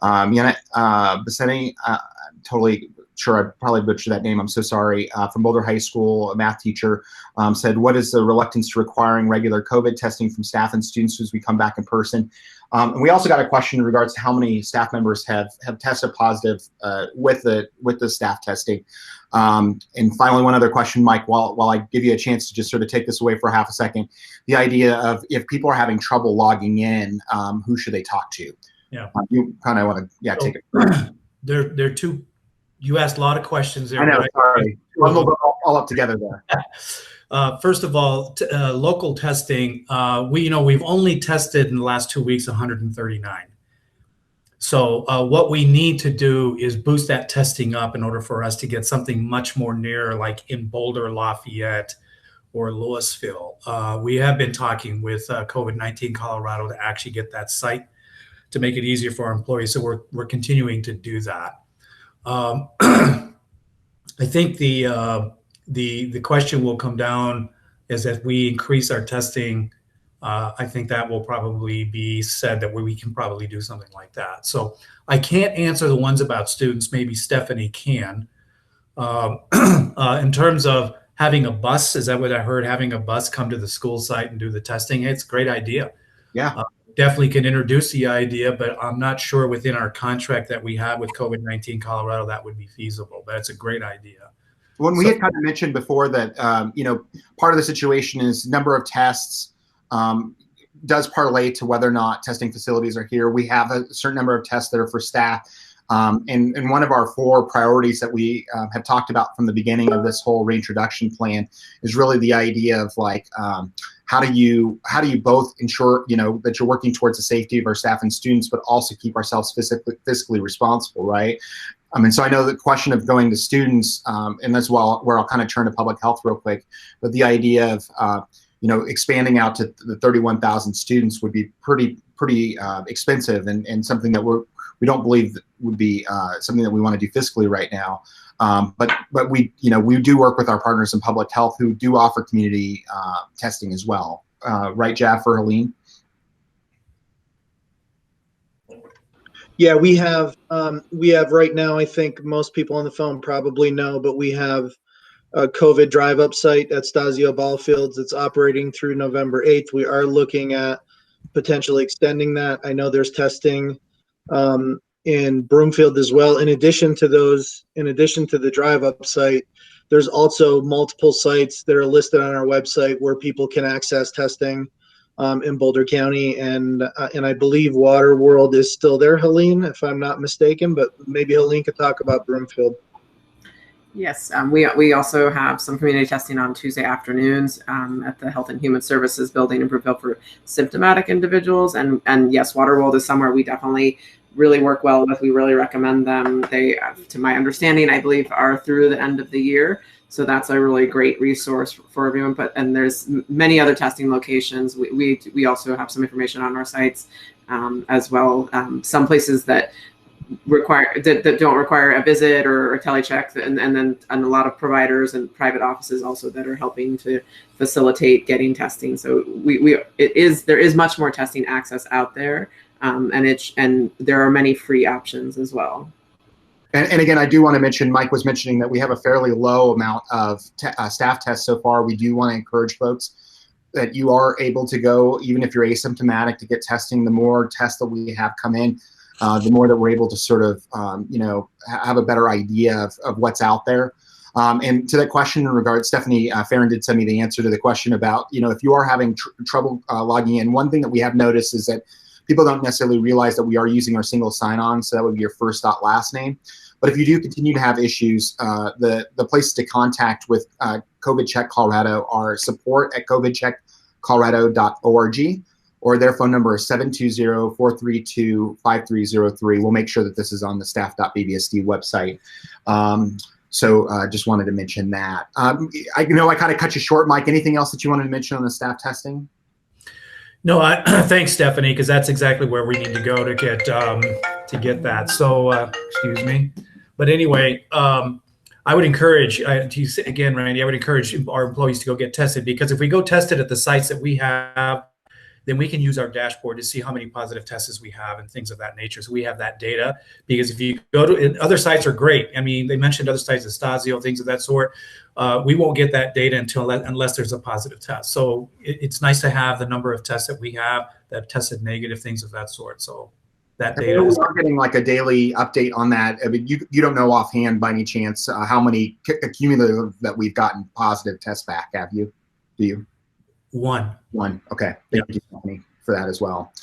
Janet Basseni, totally sure I probably butchered that name, I'm so sorry, from Boulder High School, a math teacher, said, what is the reluctance to requiring regular COVID testing from staff and students as we come back in person? And we also got a question in regards to how many staff members have tested positive with the staff testing. And finally, one other question, Mike, while I give you a chance to just sort of take this away for half a second, the idea of if people are having trouble logging in, who should they talk to? Yeah. You kind of want to, take it. There are two. You asked a lot of questions there. I know, sorry. All up together there. First of all, local testing, we've only tested in the last 2 weeks 139. So what we need to do is boost that testing up in order for us to get something much more near, like in Boulder, Lafayette, or Louisville. We have been talking with COVID-19 Colorado to actually get that site to make it easier for our employees. So we're continuing to do that. I think the question will come down is that we increase our testing. I think that will probably be said that we can probably do something like that. So I can't answer the ones about students. Maybe Stephanie can. In terms of having a bus, is that what I heard? Having a bus come to the school site and do the testing? It's a great idea. Yeah. Definitely can introduce the idea, but I'm not sure within our contract that we have with COVID-19 Colorado that would be feasible, but it's a great idea. When we had kind of mentioned before that, part of the situation is number of tests does parlay to whether or not testing facilities are here. We have a certain number of tests that are for staff. And one of our 4 priorities that we have talked about from the beginning of this whole reintroduction plan is really the idea of like, how do you both ensure, that you're working towards the safety of our staff and students, but also keep ourselves fiscally responsible, right? So I know the question of going to students, and that's where I'll kind of turn to public health real quick, but the idea of expanding out to the 31,000 students would be pretty expensive, and something that we don't believe that would be something that we want to do fiscally right now. But we do work with our partners in public health who do offer community testing as well. Right, Jeff or Helene? Yeah, we have right now, I think most people on the phone probably know, but we have a COVID drive-up site at Stasio Ballfields. It's operating through November 8th. We are looking at potentially extending that. I know there's testing in Broomfield as well. In addition to the drive-up site, there's also multiple sites that are listed on our website where people can access testing in Boulder County, and I believe Water World is still there, Helene, if I'm not mistaken, but maybe Helene could talk about Broomfield. Yes, we also have some community testing on Tuesday afternoons at the Health and Human Services building in Broomfield for symptomatic individuals. And yes, Waterworld is somewhere we definitely really work well with. We really recommend them. They, to my understanding, I believe are through the end of the year. So that's a really great resource for everyone. And there's many other testing locations. We also have some information on our sites as well. Some places that don't require a visit or a telecheck, and then a lot of providers and private offices also that are helping to facilitate getting testing. So there is much more testing access out there, and there are many free options as well. And again, I do want to mention, Mike was mentioning that we have a fairly low amount of staff tests so far. We do want to encourage folks that you are able to go, even if you're asymptomatic, to get testing. The more tests that we have come in, the more that we're able to sort of, have a better idea of what's out there. And to that question in regards, Stephanie Farron did send me the answer to the question about, if you are having trouble logging in. One thing that we have noticed is that people don't necessarily realize that we are using our single sign-on, so that would be your first dot last name. But if you do continue to have issues, the places to contact with COVID Check Colorado are support@covidcheckcolorado.org, or their phone number is 720-432-5303. We'll make sure that this is on the staff.bbsd website. So just wanted to mention that. I know I kind of cut you short, Mike. Anything else that you wanted to mention on the staff testing? No, thanks, Stephanie, because that's exactly where we need to go to get that. So, excuse me. But anyway, I would encourage, again, Randy, I would encourage our employees to go get tested, because if we go tested at the sites that we have, then we can use our dashboard to see how many positive tests we have and things of that nature. So we have that data, because if you go to, and other sites are great. I mean, they mentioned other sites, Estasio, things of that sort. We won't get that data unless there's a positive test. So it's nice to have the number of tests that we have that have tested negative, things of that sort. So that data is getting like a daily update on that. I mean, you don't know offhand by any chance how many cumulative that we've gotten positive tests back, have you? Do you? One. Okay. Thank you, Stephanie, for that as well.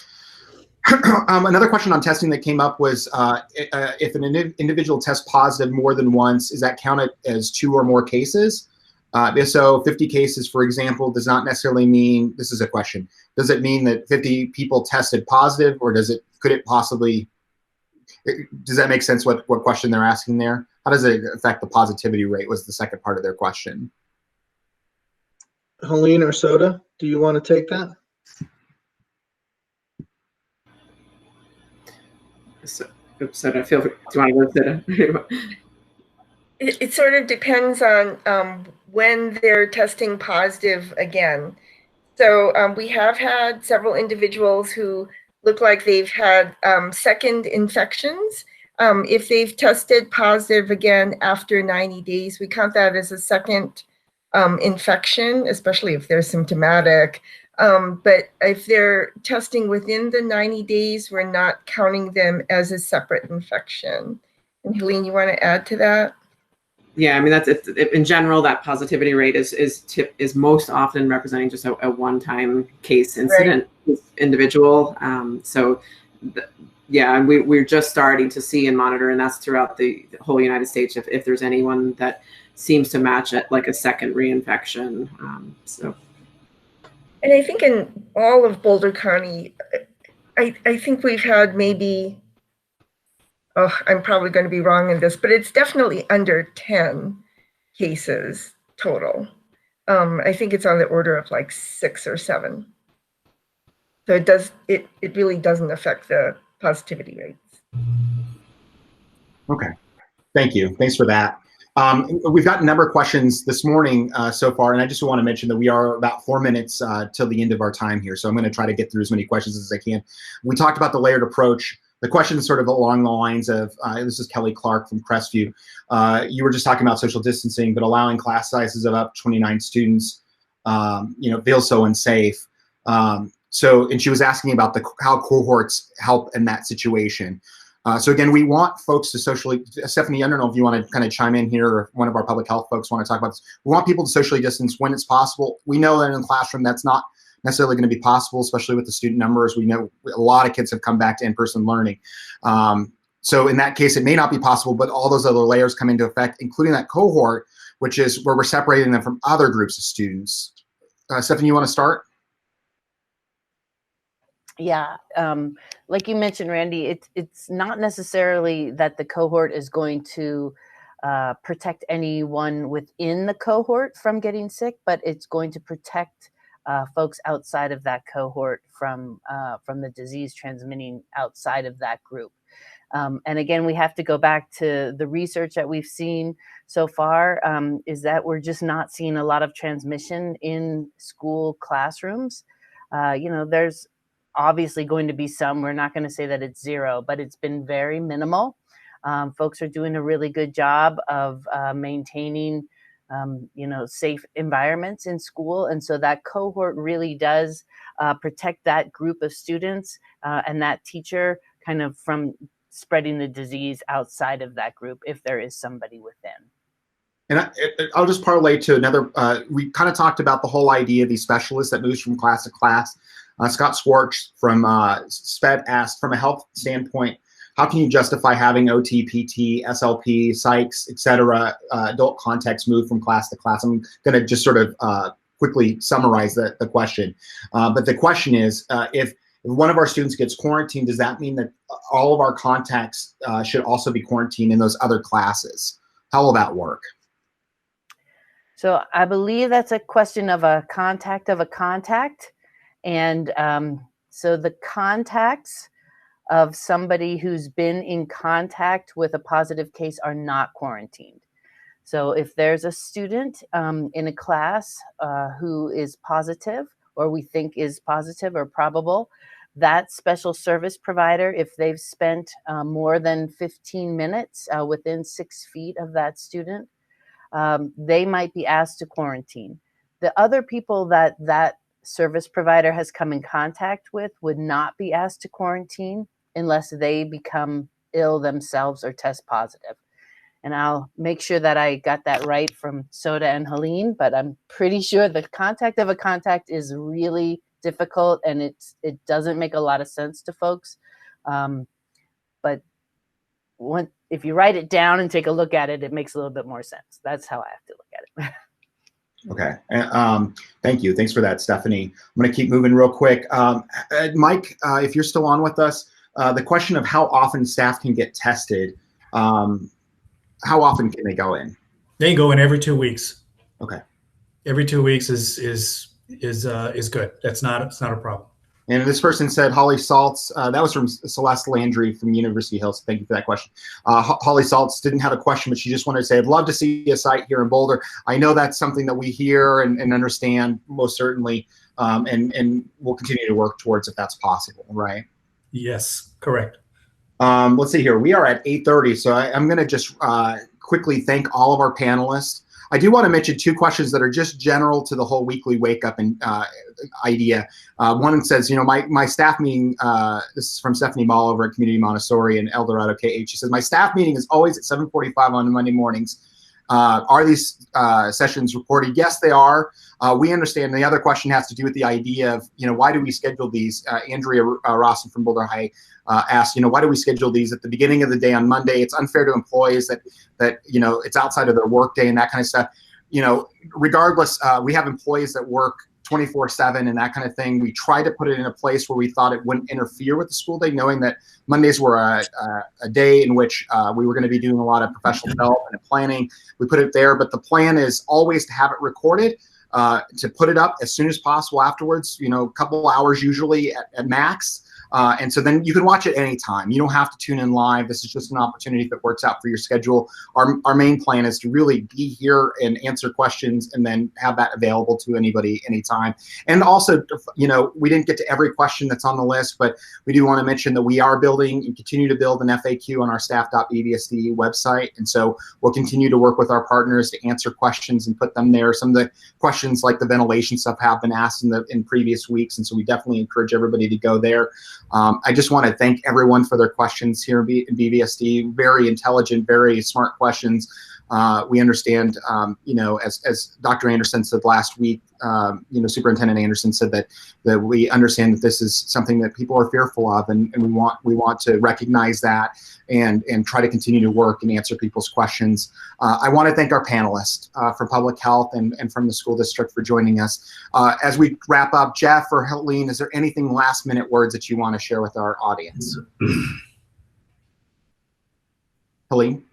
Another question on testing that came up was if an individual tests positive more than once, is that counted as 2 or more cases? If so, 50 cases, for example, does not necessarily mean, this is a question, does it mean that 50 people tested positive, or could it possibly, does that make sense what question they're asking there? How does it affect the positivity rate was the second part of their question. Helene or Soda, do you want to take that? Soda, feel free. Do you want to go, Soda? It sort of depends on when they're testing positive again. So we have had several individuals who look like they've had second infections. If they've tested positive again after 90 days, we count that as a second infection, especially if they're symptomatic. But if they're testing within the 90 days, we're not counting them as a separate infection. And Helene, you want to add to that? Yeah, I mean, that's in general, that positivity rate is most often representing just a one-time case incident, right, individual. Yeah, and we're just starting to see and monitor, and that's throughout the whole United States, if there's anyone that seems to match it like a second reinfection. And I think in all of Boulder County, I think we've had maybe, I'm probably going to be wrong in this, but it's definitely under 10 cases total I think it's on the order of like 6 or 7. So it really doesn't affect the positivity rates. Okay, thank you. Thanks for that. We've got a number of questions this morning so far, and I just want to mention that we are about 4 minutes till the end of our time here. So I'm going to try to get through as many questions as I can. We talked about the layered approach. The question is sort of along the lines of, this is Kelly Clark from Crestview. You were just talking about social distancing, but allowing class sizes of up to 29 students, feels so unsafe. And she was asking about how cohorts help in that situation. So again, we want folks to socially, Stephanie, I don't know if you want to kind of chime in here, or if one of our public health folks want to talk about this. We want people to socially distance when it's possible. We know that in the classroom that's not necessarily going to be possible, especially with the student numbers. We know a lot of kids have come back to in-person learning. So in that case, it may not be possible, but all those other layers come into effect, including that cohort, which is where we're separating them from other groups of students. Stephanie, you want to start? Yeah, like you mentioned, Randy, it's not necessarily that the cohort is going to protect anyone within the cohort from getting sick, but it's going to protect folks outside of that cohort from the disease transmitting outside of that group. And again, we have to go back to the research that we've seen so far, is that we're just not seeing a lot of transmission in school classrooms. There's obviously going to be some. We're not going to say that it's zero, but it's been very minimal. Folks are doing a really good job of maintaining safe environments in school. And so that cohort really does protect that group of students and that teacher kind of from spreading the disease outside of that group if there is somebody within. And I'll just parlay to another, we kind of talked about the whole idea of these specialists that moves from class to class. Scott Swartz from SPED asked, from a health standpoint, how can you justify having OT, PT, SLP, psychs, et cetera, adult context move from class to class? I'm going to just sort of quickly summarize the question. But the question is, if one of our students gets quarantined, does that mean that all of our contacts should also be quarantined in those other classes? How will that work? So I believe that's a question of a contact of a contact. And so the contacts of somebody who's been in contact with a positive case are not quarantined. So if there's a student in a class who is positive, or we think is positive or probable, that special service provider, if they've spent more than 15 minutes within 6 feet of that student, they might be asked to quarantine. The other people that service provider has come in contact with would not be asked to quarantine unless they become ill themselves or test positive. And I'll make sure that I got that right from Soda and Helene, but I'm pretty sure the contact of a contact is really difficult and it doesn't make a lot of sense to folks. But if you write it down and take a look at it, it makes a little bit more sense. That's how I have to look at it. Okay, thank you. Thanks for that, Stephanie. I'm going to keep moving real quick. Mike, if you're still on with us, the question of how often staff can get tested, how often can they go in? They go in every 2 weeks. Okay. Every 2 weeks is good. It's not a problem. And this person said Holly Saltz, that was from Celeste Landry from University Hill, so thank you for that question. Holly Saltz didn't have a question, but she just wanted to say, I'd love to see a site here in Boulder. I know that's something that we hear and understand most certainly, and we'll continue to work towards if that's possible, right? Yes, correct. Let's see here. We are at 8:30, so I'm going to just quickly thank all of our panelists. I do want to mention 2 questions that are just general to the whole weekly wake up and idea. One says, my staff meeting, this is from Stephanie Mall over at Community Montessori in El Dorado, KH. She says, my staff meeting is always at 7:45 on Monday mornings. Are these sessions recorded? Yes, they are. We understand. The other question has to do with the idea of, why do we schedule these? Andrea Rawson from Boulder High asked, why do we schedule these at the beginning of the day on Monday? It's unfair to employees that it's outside of their work day and that kind of stuff. Regardless, we have employees that work 24/7 and that kind of thing. We try to put it in a place where we thought it wouldn't interfere with the school day, knowing that Mondays were a day in which we were going to be doing a lot of professional development and planning. We put it there, but the plan is always to have it recorded. to put it up as soon as possible afterwards, a couple hours usually at max. And so then you can watch it anytime. You don't have to tune in live. This is just an opportunity if it works out for your schedule. Our main plan is to really be here and answer questions and then have that available to anybody anytime. And also, we didn't get to every question that's on the list, but we do want to mention that we are building and continue to build an FAQ on our staff.bbsd website. And so we'll continue to work with our partners to answer questions and put them there. Some of the questions like the ventilation stuff have been asked in previous weeks. And so we definitely encourage everybody to go there. I just want to thank everyone for their questions here in BBSD. Very intelligent, very smart questions. We understand, as Dr. Anderson said last week, Superintendent Anderson said that we understand that this is something that people are fearful of, and we want to recognize that and try to continue to work and answer people's questions. I want to thank our panelists from Public Health and from the school district for joining us. As we wrap up, Jeff or Helene, is there anything last minute words that you want to share with our audience? Helene?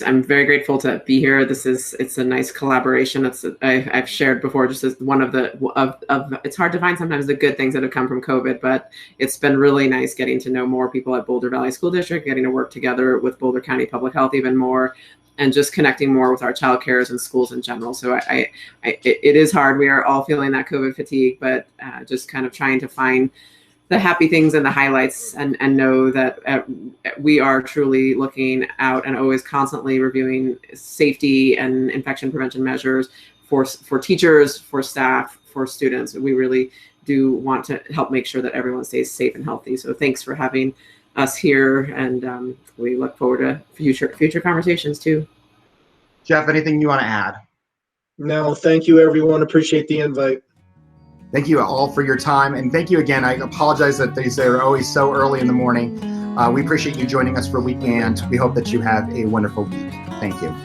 I'm very grateful to be here. It's a nice collaboration. I've shared before, just as one of it's hard to find sometimes the good things that have come from COVID, but it's been really nice getting to know more people at Boulder Valley School District, getting to work together with Boulder County Public Health even more, and just connecting more with our child cares and schools in general. So it is hard. We are all feeling that COVID fatigue, but just kind of trying to find the happy things and the highlights, and know that we are truly looking out and always constantly reviewing safety and infection prevention measures for teachers, for staff, for students. We really do want to help make sure that everyone stays safe and healthy. So thanks for having us here, and we look forward to future conversations too. Jeff, anything you want to add? No, thank you everyone. Appreciate the invite. Thank you all for your time, and thank you again. I apologize that these are always so early in the morning. We appreciate you joining us for weekend. We hope that you have a wonderful week. Thank you.